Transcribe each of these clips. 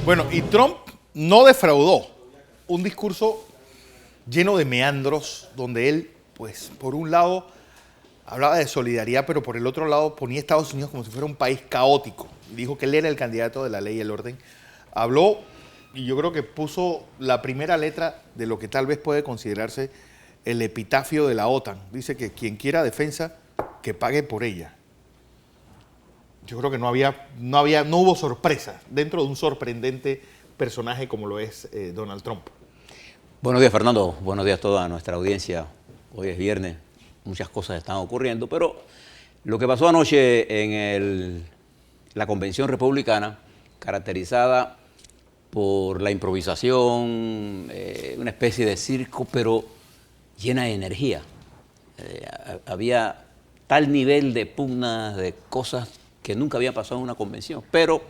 Bueno, y Trump no defraudó. Un discurso lleno de meandros, donde él, pues, por un lado, hablaba de solidaridad, pero por el otro lado ponía a Estados Unidos como si fuera un país caótico. Dijo que él era el candidato de la ley y el orden. Habló, y yo creo que puso la primera letra de lo que tal vez puede considerarse el epitafio de la OTAN. Dice que quien quiera defensa, que pague por ella. Yo creo que no hubo sorpresa dentro de un sorprendente personaje como lo es Donald Trump. Buenos días, Fernando. Buenos días a toda nuestra audiencia. Hoy es viernes, muchas cosas están ocurriendo, pero lo que pasó anoche en la convención republicana, caracterizada por la improvisación, una especie de circo, pero llena de energía. Había tal nivel de pugnas, de cosas que nunca había pasado en una convención, pero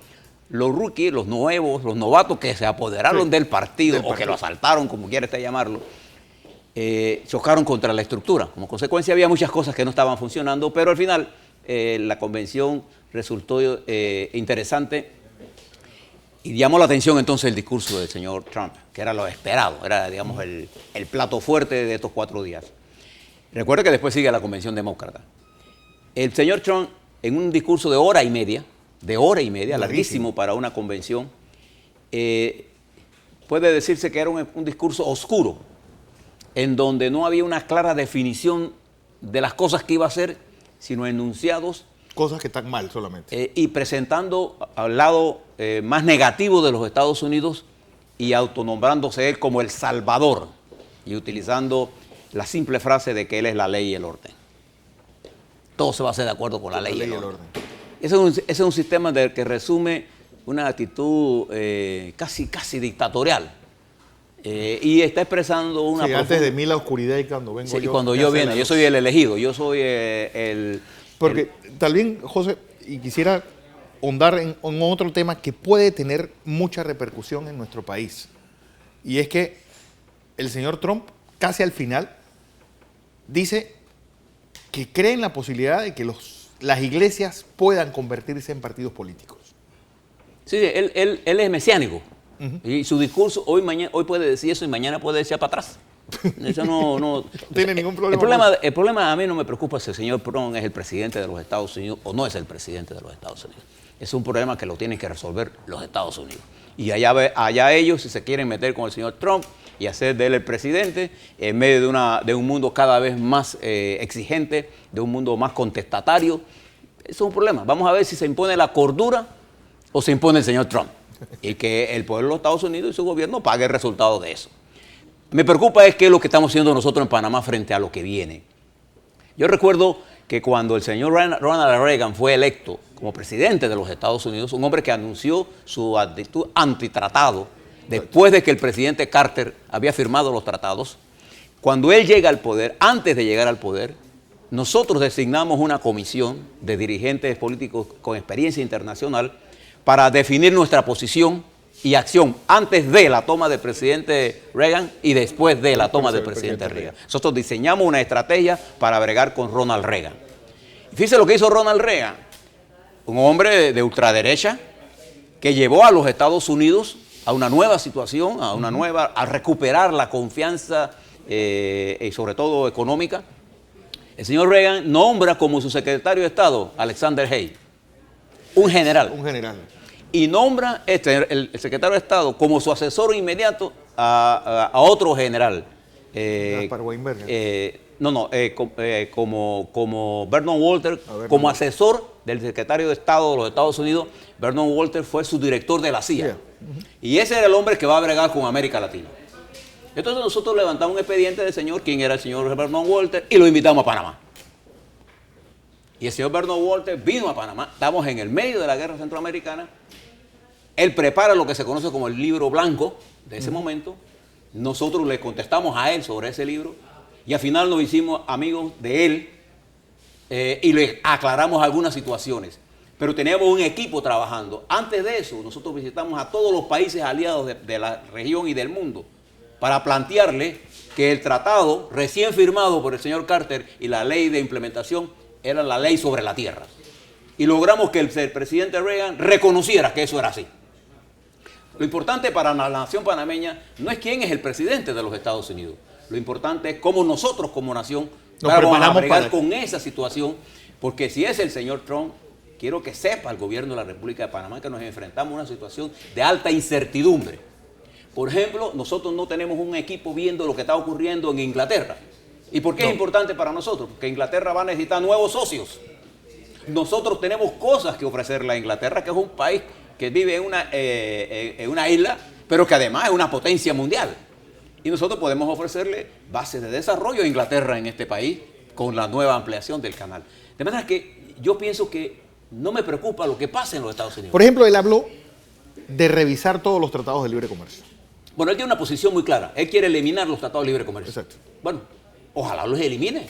los rookies, los nuevos, los novatos que se apoderaron del partido o que lo asaltaron, como quiera usted llamarlo, chocaron contra la estructura. Como consecuencia había muchas cosas que no estaban funcionando, pero al final la convención resultó interesante y llamó la atención entonces el discurso del señor Trump, que era lo esperado, era, digamos, el plato fuerte de estos 4 días. Recuerde que después sigue la convención demócrata. El señor Trump, en un discurso de hora y media, larguísimo para una convención, puede decirse que era un discurso oscuro, en donde no había una clara definición de las cosas que iba a hacer, sino enunciados. Cosas que están mal solamente. Y presentando al lado más negativo de los Estados Unidos y autonombrándose él como el Salvador y utilizando la simple frase de que él es la ley y el orden. Todo se va a hacer de acuerdo con la ley y el orden. Ese es un sistema que resume una actitud casi dictatorial. Y está expresando una... Sí, antes de mí la oscuridad y cuando vengo yo... Cuando yo viene, yo soy el elegido, yo soy Porque también, José, y quisiera ahondar en otro tema que puede tener mucha repercusión en nuestro país. Y es que el señor Trump, casi al final, dice que cree en la posibilidad de que las iglesias puedan convertirse en partidos políticos. Sí, él es mesiánico. Y su discurso hoy puede decir eso y mañana puede decir para atrás. Eso no tiene ningún problema. El problema a mí no me preocupa si el señor Trump es el presidente de los Estados Unidos o no es el presidente de los Estados Unidos. Es un problema que lo tienen que resolver los Estados Unidos. Y allá ellos, si se quieren meter con el señor Trump y hacer de él el presidente, en medio de un mundo cada vez más exigente, de un mundo más contestatario, eso es un problema. Vamos a ver si se impone la cordura o se impone el señor Trump. Y que el pueblo de los Estados Unidos y su gobierno pague el resultado de eso. Me preocupa es qué es lo que estamos haciendo nosotros en Panamá frente a lo que viene. Yo recuerdo que cuando el señor Ronald Reagan fue electo como presidente de los Estados Unidos, un hombre que anunció su actitud antitratado, después de que el presidente Carter había firmado los tratados, cuando él llega al poder, antes de llegar al poder, nosotros designamos una comisión de dirigentes políticos con experiencia internacional para definir nuestra posición y acción antes de la toma del presidente Reagan y después de la toma del presidente Reagan. Nosotros diseñamos una estrategia para bregar con Ronald Reagan. Fíjense lo que hizo Ronald Reagan, un hombre de ultraderecha que llevó a los Estados Unidos a una nueva situación, a recuperar la confianza y sobre todo económica. El señor Reagan nombra como su secretario de Estado Alexander Haig, un general. Y nombra el secretario de Estado como su asesor inmediato a otro general. Como Vernon Walter, como asesor del secretario de Estado de los Estados Unidos. Vernon Walter fue su director de la CIA. Y ese era el hombre que va a bregar con América Latina. Entonces nosotros levantamos un expediente del señor, quién era el señor Vernon Walter, y lo invitamos a Panamá. Y el señor Vernon Walter vino a Panamá. Estamos en el medio de la guerra centroamericana. Él prepara lo que se conoce como el libro blanco de ese momento. Nosotros le contestamos a él sobre ese libro. Y al final nos hicimos amigos de él y le aclaramos algunas situaciones. Pero teníamos un equipo trabajando. Antes de eso, nosotros visitamos a todos los países aliados de la región y del mundo para plantearle que el tratado recién firmado por el señor Carter y la ley de implementación era la ley sobre la tierra. y logramos que el presidente Reagan reconociera que eso era así. Lo importante para la nación panameña no es quién es el presidente de los Estados Unidos. Lo importante es cómo nosotros como nación vamos a bregar con esa situación, porque si es el señor Trump, quiero que sepa el gobierno de la República de Panamá que nos enfrentamos a una situación de alta incertidumbre. Por ejemplo, nosotros no tenemos un equipo viendo lo que está ocurriendo en Inglaterra. ¿Y por qué es importante para nosotros? Porque Inglaterra va a necesitar nuevos socios. Nosotros tenemos cosas que ofrecerle a Inglaterra, que es un país que vive en una isla, pero que además es una potencia mundial. Y nosotros podemos ofrecerle bases de desarrollo a Inglaterra en este país con la nueva ampliación del canal. De manera que yo pienso que no me preocupa lo que pasa en los Estados Unidos. Por ejemplo, él habló de revisar todos los tratados de libre comercio. Bueno, él tiene una posición muy clara. Él quiere eliminar los tratados de libre comercio. Exacto. Bueno, ojalá los elimine.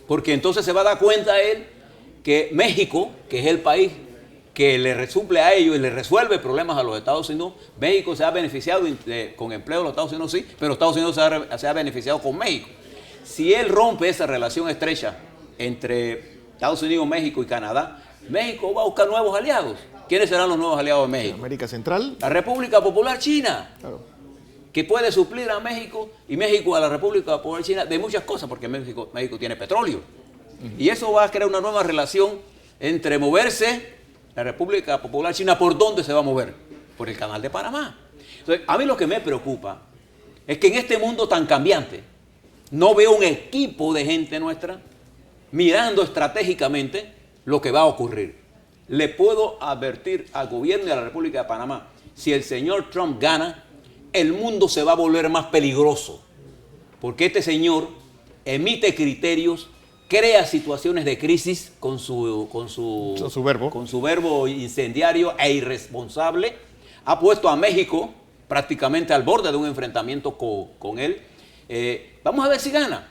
Porque entonces se va a dar cuenta él que México, que es el país que le suple a ellos y le resuelve problemas a los Estados Unidos, México se ha beneficiado con empleo de los Estados Unidos, sí, pero Estados Unidos se ha beneficiado con México. Si él rompe esa relación estrecha entre Estados Unidos, México y Canadá, México va a buscar nuevos aliados. ¿Quiénes serán los nuevos aliados de México? América Central. La República Popular China. Claro. Que puede suplir a México y México a la República Popular China de muchas cosas, porque México tiene petróleo. Y eso va a crear una nueva relación entre moverse la República Popular China. ¿Por dónde se va a mover? Por el Canal de Panamá. Entonces, a mí lo que me preocupa es que en este mundo tan cambiante no veo un equipo de gente nuestra mirando estratégicamente lo que va a ocurrir. Le puedo advertir al gobierno de la República de Panamá, si el señor Trump gana, el mundo se va a volver más peligroso, porque este señor emite criterios, crea situaciones de crisis con su verbo incendiario e irresponsable, ha puesto a México prácticamente al borde de un enfrentamiento con él. Vamos a ver si gana,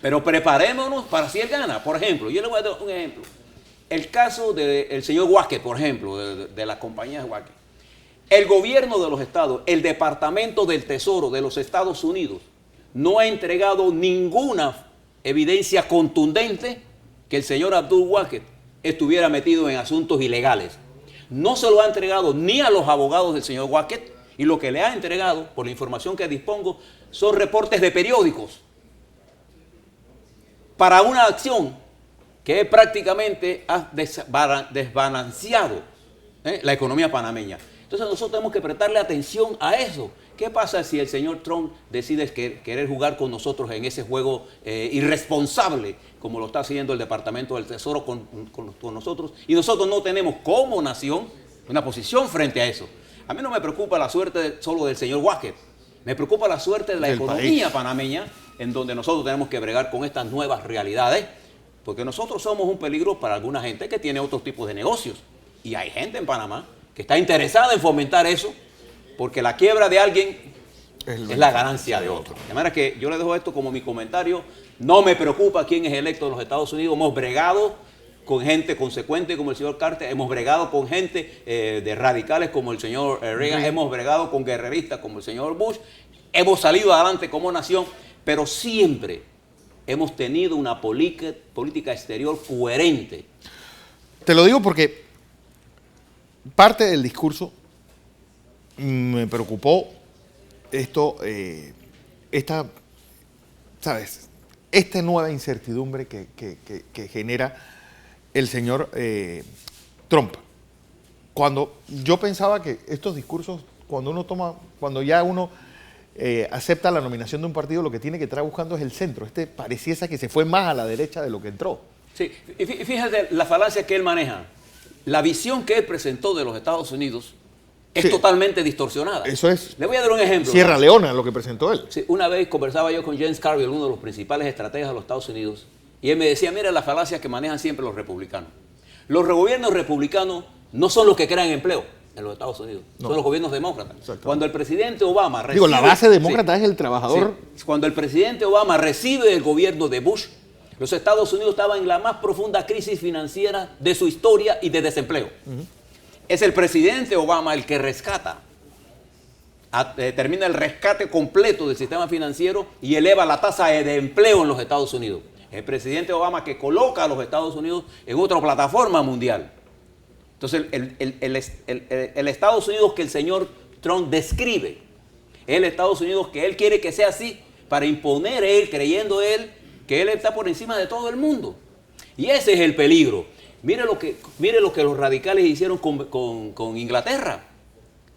pero preparémonos para si él gana. Por ejemplo, yo le voy a dar un ejemplo. El caso del señor Vázquez, por ejemplo, de la compañía Vázquez. El gobierno de los estados, el Departamento del Tesoro de los Estados Unidos, no ha entregado ninguna evidencia contundente que el señor Abdul Waqed estuviera metido en asuntos ilegales. No se lo ha entregado ni a los abogados del señor Waqed, y lo que le ha entregado, por la información que dispongo, son reportes de periódicos para una acción que prácticamente ha desbalanceado la economía panameña. Entonces nosotros tenemos que prestarle atención a eso. ¿Qué pasa si el señor Trump decide querer jugar con nosotros en ese juego irresponsable, como lo está haciendo el Departamento del Tesoro con nosotros? Y nosotros no tenemos como nación una posición frente a eso. A mí no me preocupa la suerte solo del señor Waqed. Me preocupa la suerte de la economía panameña, en donde nosotros tenemos que bregar con estas nuevas realidades, porque nosotros somos un peligro para alguna gente que tiene otros tipos de negocios. Y hay gente en Panamá que está interesada en fomentar eso, porque la quiebra de alguien es la ganancia de otro. De manera que yo le dejo esto como mi comentario. No me preocupa quién es electo en los Estados Unidos. Hemos bregado con gente consecuente como el señor Carter, hemos bregado con gente de radicales como el señor Reagan, hemos bregado con guerreristas como el señor Bush, hemos salido adelante como nación, pero siempre hemos tenido una política exterior coherente. Te lo digo porque parte del discurso me preocupó esta nueva incertidumbre que genera el señor Trump. Cuando yo pensaba que estos discursos, cuando ya uno acepta la nominación de un partido, lo que tiene que estar buscando es el centro. Pareciese que se fue más a la derecha de lo que entró. Sí, y fíjate la falacia que él maneja. La visión que él presentó de los Estados Unidos es totalmente distorsionada. Eso es. Le voy a dar un ejemplo. Sierra Leona, lo que presentó él. Sí, una vez conversaba yo con James Carville, uno de los principales estrategas de los Estados Unidos, y él me decía, mira las falacias que manejan siempre los republicanos. Los gobiernos republicanos no son los que crean empleo en los Estados Unidos, son los gobiernos demócratas. Cuando el presidente Obama recibe... la base demócrata es el trabajador. Sí, cuando el presidente Obama recibe el gobierno de Bush, los Estados Unidos estaban en la más profunda crisis financiera de su historia y de desempleo. Es el presidente Obama el que rescata, termina el rescate completo del sistema financiero y eleva la tasa de empleo en los Estados Unidos. es el presidente Obama que coloca a los Estados Unidos en otra plataforma mundial. Entonces, el Estados Unidos que el señor Trump describe es el Estados Unidos que él quiere que sea así, para imponer él, creyendo él, que él está por encima de todo el mundo. Y ese es el peligro. Mire lo que los radicales hicieron con Inglaterra.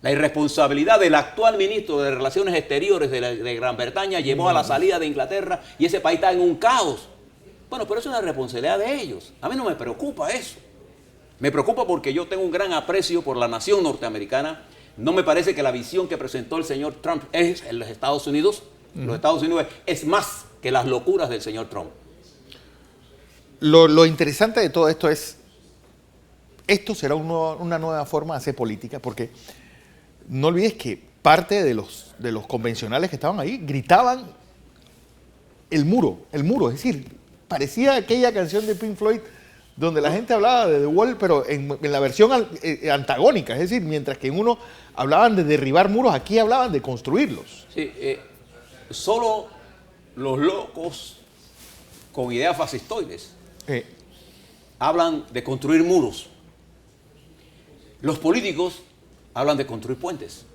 La irresponsabilidad del actual ministro de Relaciones Exteriores de Gran Bretaña llevó a la salida de Inglaterra y ese país está en un caos. Bueno, pero eso es una responsabilidad de ellos. A mí no me preocupa eso. Me preocupa porque yo tengo un gran aprecio por la nación norteamericana. No me parece que la visión que presentó el señor Trump es en los Estados Unidos. Los Estados Unidos es más que las locuras del señor Trump. Lo interesante de todo esto es, esto será una nueva forma de hacer política, porque no olvides que parte de los convencionales que estaban ahí gritaban el muro, es decir, parecía aquella canción de Pink Floyd donde la gente hablaba de The Wall, pero en la versión antagónica, es decir, mientras que en uno hablaban de derribar muros, aquí hablaban de construirlos. Sí, solo los locos con ideas fascistoides hablan de construir muros. Los políticos hablan de construir puentes.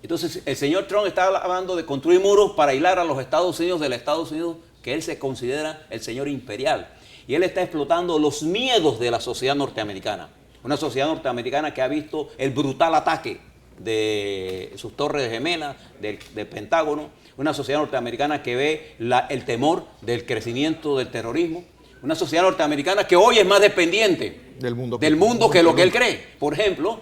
Entonces, el señor Trump está hablando de construir muros para aislar a los Estados Unidos del Estados Unidos, que él se considera el señor imperial. Y él está explotando los miedos de la sociedad norteamericana. Una sociedad norteamericana que ha visto el brutal ataque de sus torres gemelas, del Pentágono. Una sociedad norteamericana que ve el temor del crecimiento del terrorismo. Una sociedad norteamericana que hoy es más dependiente del mundo que lo que él cree. Por ejemplo,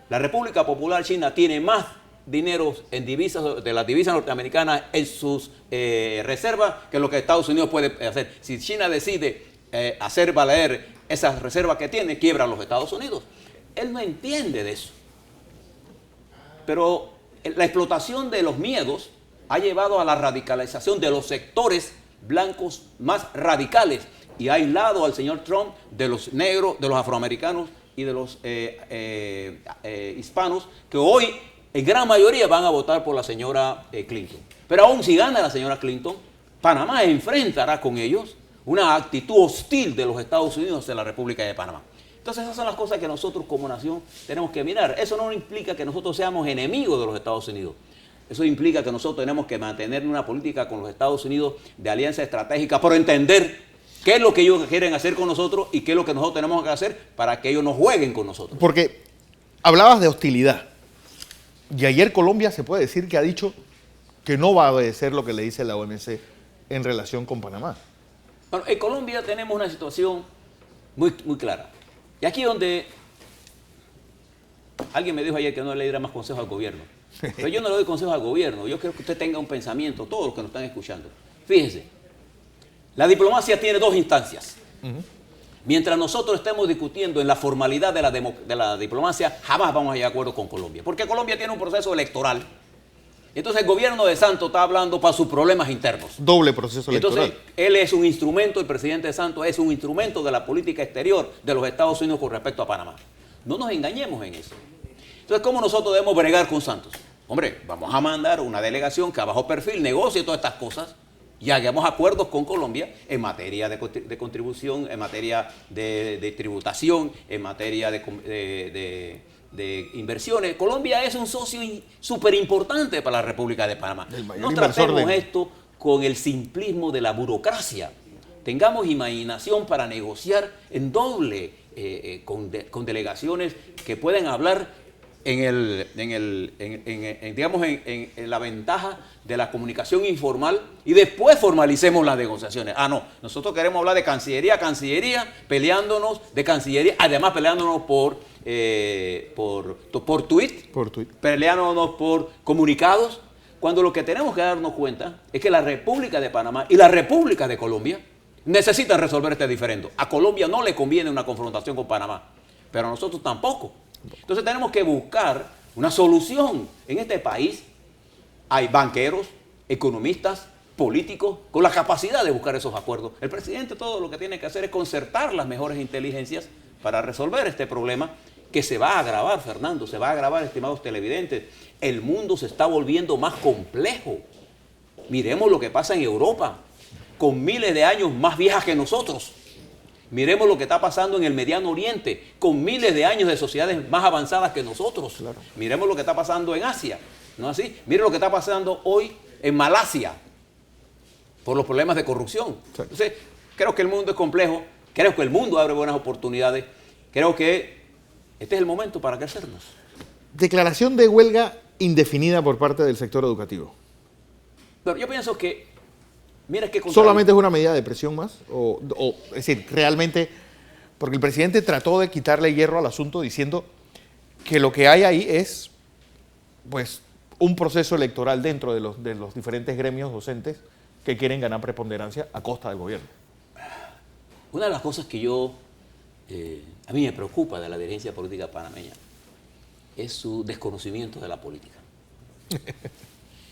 la República Popular China tiene más dinero en divisas, de las divisas norteamericanas en sus reservas que lo que Estados Unidos puede hacer. Si China decide hacer valer esas reservas que tiene, quiebra a los Estados Unidos. Él no entiende de eso. Pero la explotación de los miedos ha llevado a la radicalización de los sectores blancos más radicales y ha aislado al señor Trump de los negros, de los afroamericanos y de los hispanos, que hoy en gran mayoría van a votar por la señora Clinton. Pero aún si gana la señora Clinton, Panamá enfrentará con ellos una actitud hostil de los Estados Unidos hacia la República de Panamá. Entonces esas son las cosas que nosotros como nación tenemos que mirar. Eso no implica que nosotros seamos enemigos de los Estados Unidos. Eso implica que nosotros tenemos que mantener una política con los Estados Unidos de alianza estratégica, pero entender qué es lo que ellos quieren hacer con nosotros y qué es lo que nosotros tenemos que hacer para que ellos no jueguen con nosotros. Porque hablabas de hostilidad. Y ayer Colombia se puede decir que ha dicho que no va a obedecer lo que le dice la OMC en relación con Panamá. Bueno, en Colombia tenemos una situación muy clara. Y aquí donde alguien me dijo ayer que no le diera más consejos al gobierno. Pero yo no le doy consejos al gobierno. Yo quiero que usted tenga un pensamiento, todos los que nos están escuchando. Fíjese, la diplomacia tiene dos instancias. Mientras nosotros estemos discutiendo en la formalidad de la diplomacia, jamás vamos a llegar a acuerdo con Colombia. Porque Colombia tiene un proceso electoral. Entonces el gobierno de Santos está hablando para sus problemas internos. Doble proceso electoral. Entonces él es un instrumento, el presidente de Santos es un instrumento de la política exterior de los Estados Unidos con respecto a Panamá. No nos engañemos en eso. Entonces, ¿cómo nosotros debemos bregar con Santos? Hombre, vamos a mandar una delegación que a bajo perfil negocie todas estas cosas y hagamos acuerdos con Colombia en materia de contribución, en materia de tributación, en materia de inversiones. Colombia es un socio súper importante para la República de Panamá. No tratemos esto con el simplismo de la burocracia. Tengamos imaginación para negociar en doble, con delegaciones que pueden hablar en la ventaja de la comunicación informal y después formalicemos las negociaciones. Ah, no, nosotros queremos hablar de cancillería a cancillería, peleándonos de cancillería, además peleándonos por tweet, peleándonos por comunicados, cuando lo que tenemos que darnos cuenta es que la República de Panamá y la República de Colombia necesitan resolver este diferendo. A Colombia no le conviene una confrontación con Panamá, pero a nosotros tampoco. Entonces tenemos que buscar una solución. En este país hay banqueros, economistas, políticos con la capacidad de buscar esos acuerdos. El presidente todo lo que tiene que hacer es concertar las mejores inteligencias para resolver este problema que se va a agravar, Fernando, se va a agravar, estimados televidentes. El mundo se está volviendo más complejo. Miremos lo que pasa en Europa. con miles de años más viejas que nosotros. Miremos lo que está pasando en el Mediano Oriente, con miles de años de sociedades más avanzadas que nosotros. Claro. Miremos lo que está pasando en Asia, ¿no es así? Miren lo que está pasando hoy en Malasia, por los problemas de corrupción. Sí. Entonces, creo que el mundo es complejo, creo que el mundo abre buenas oportunidades, creo que este es el momento para crecernos. declaración de huelga indefinida por parte del sector educativo. Pero yo pienso que, mira qué ¿Solamente es una medida de presión más? Es decir, realmente, porque el presidente trató de quitarle hierro al asunto diciendo que lo que hay ahí es, pues, un proceso electoral dentro de los diferentes gremios docentes que quieren ganar preponderancia a costa del gobierno. Una de las cosas que a mí me preocupa de la dirigencia política panameña es su desconocimiento de la política.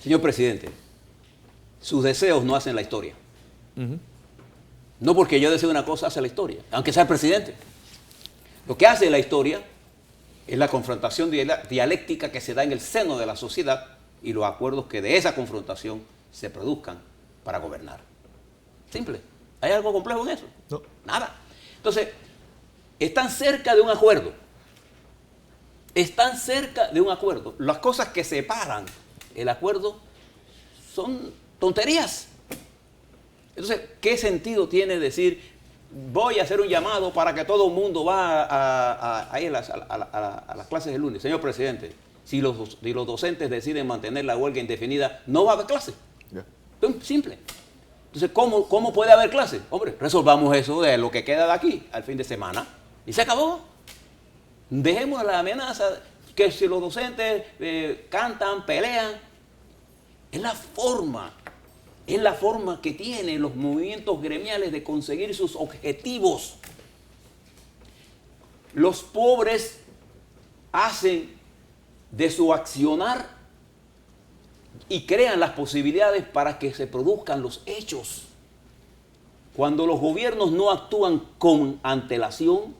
Señor presidente, sus deseos no hacen la historia. No porque yo desee una cosa hace la historia, aunque sea el presidente. Lo que hace la historia es la confrontación dialéctica que se da en el seno de la sociedad y los acuerdos que de esa confrontación se produzcan para gobernar. Simple. ¿Hay algo complejo en eso? No. Nada. Entonces, están cerca de un acuerdo. Están cerca de un acuerdo. Las cosas que separan el acuerdo son tonterías. Entonces, ¿qué sentido tiene decir, voy a hacer un llamado para que todo el mundo va a ir a las clases el lunes? Señor presidente, si los docentes deciden mantener la huelga indefinida, no va a haber clase. Yeah. Simple. Entonces, ¿cómo puede haber clase? Hombre, resolvamos eso de lo que queda de aquí al fin de semana y se acabó. Dejemos la amenaza que si los docentes cantan, pelean, es la forma que tienen los movimientos gremiales de conseguir sus objetivos. Los pobres hacen de su accionar y crean las posibilidades para que se produzcan los hechos. Cuando los gobiernos no actúan con antelación,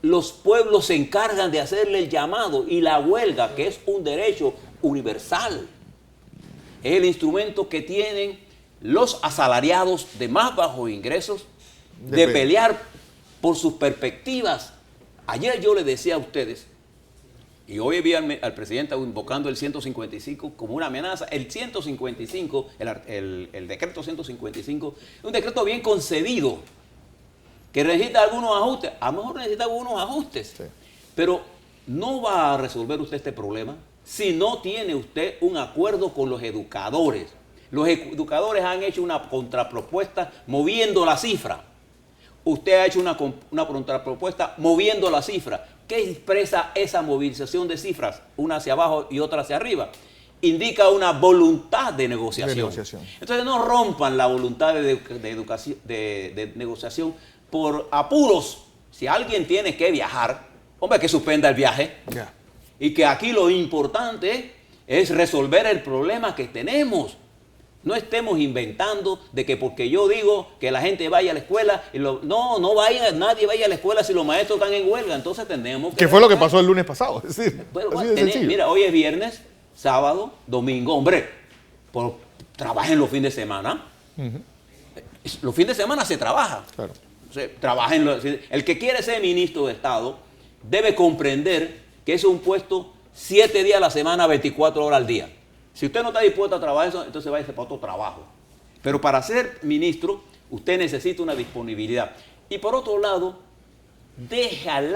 los pueblos se encargan de hacerle el llamado y la huelga, que es un derecho universal, es el instrumento que tienen los asalariados de más bajos ingresos de pelear por sus perspectivas. Ayer yo le decía a ustedes, y hoy vi al presidente invocando el 155 como una amenaza. El 155, el decreto 155, es un decreto bien concebido, que necesita algunos ajustes. A lo mejor necesita algunos ajustes, sí, pero no va a resolver usted este problema si no tiene usted un acuerdo con los educadores. Los educadores han hecho una contrapropuesta moviendo la cifra. Usted ha hecho una contrapropuesta moviendo la cifra. ¿Qué expresa esa movilización de cifras? Una hacia abajo y otra hacia arriba. Indica una voluntad de negociación. Entonces no rompan la voluntad de negociación por apuros. Si alguien tiene que viajar, hombre, que suspenda el viaje. Yeah. Y que aquí lo importante es resolver el problema que tenemos. No estemos inventando de que porque yo digo que la gente vaya a la escuela, no vaya, nadie vaya a la escuela si los maestros están en huelga. Entonces tenemos que... ¿Qué fue lo que pasó el lunes pasado? Es decir, mira, hoy es viernes, sábado, domingo. Hombre, trabajen los fines de semana. Los fines de semana se trabaja. Claro. Trabajen el que quiere ser ministro de Estado debe comprender que es un puesto 7 días a la semana, 24 horas al día. Si usted no está dispuesto a trabajar eso, entonces vaya para otro trabajo. Pero para ser ministro, usted necesita una disponibilidad. Y por otro lado, deje al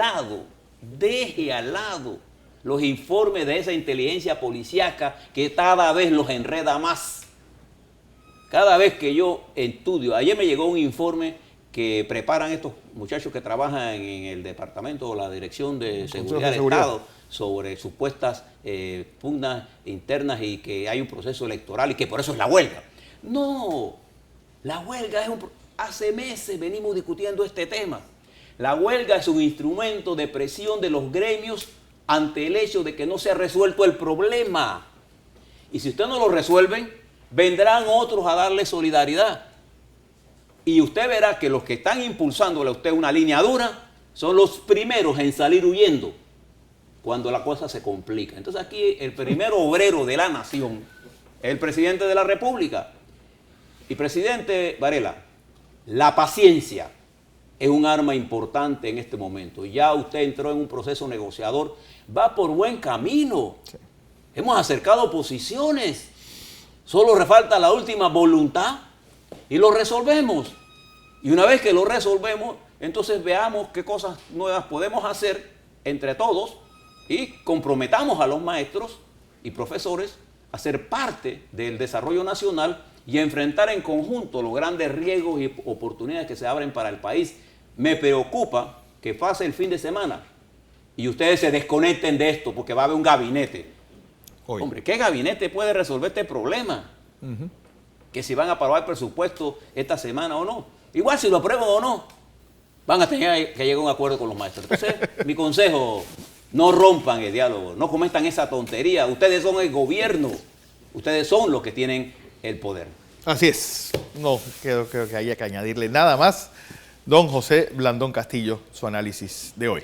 lado los informes de esa inteligencia policíaca que cada vez los enreda más. Cada vez que yo estudio, ayer me llegó un informe que preparan estos muchachos que trabajan en el departamento o la Dirección de Seguridad del Estado sobre supuestas pugnas internas y que hay un proceso electoral y que por eso es la huelga. No, la huelga es hace meses venimos discutiendo este tema. La huelga es un instrumento de presión de los gremios ante el hecho de que no se ha resuelto el problema. Y si usted no lo resuelven, vendrán otros a darle solidaridad. Y usted verá que los que están impulsándole a usted una línea dura son los primeros en salir huyendo cuando la cosa se complica. Entonces aquí el primer obrero de la nación es el presidente de la República. Y presidente Varela, la paciencia es un arma importante en este momento. Ya usted entró en un proceso negociador, va por buen camino. Sí. Hemos acercado posiciones. Solo le falta la última voluntad y lo resolvemos. Y una vez que lo resolvemos, entonces veamos qué cosas nuevas podemos hacer entre todos y comprometamos a los maestros y profesores a ser parte del desarrollo nacional y a enfrentar en conjunto los grandes riesgos y oportunidades que se abren para el país. Me preocupa que pase el fin de semana y ustedes se desconecten de esto porque va a haber un gabinete. Hoy. Hombre, ¿qué gabinete puede resolver este problema? Que si van a aprobar el presupuesto esta semana o no. Igual si lo aprueban o no, van a tener que llegar a un acuerdo con los maestros. Entonces, mi consejo, no rompan el diálogo, no cometan esa tontería. Ustedes son el gobierno, ustedes son los que tienen el poder. Así es. No creo que haya que añadirle nada más. Don José Blandón Castillo, su análisis de hoy.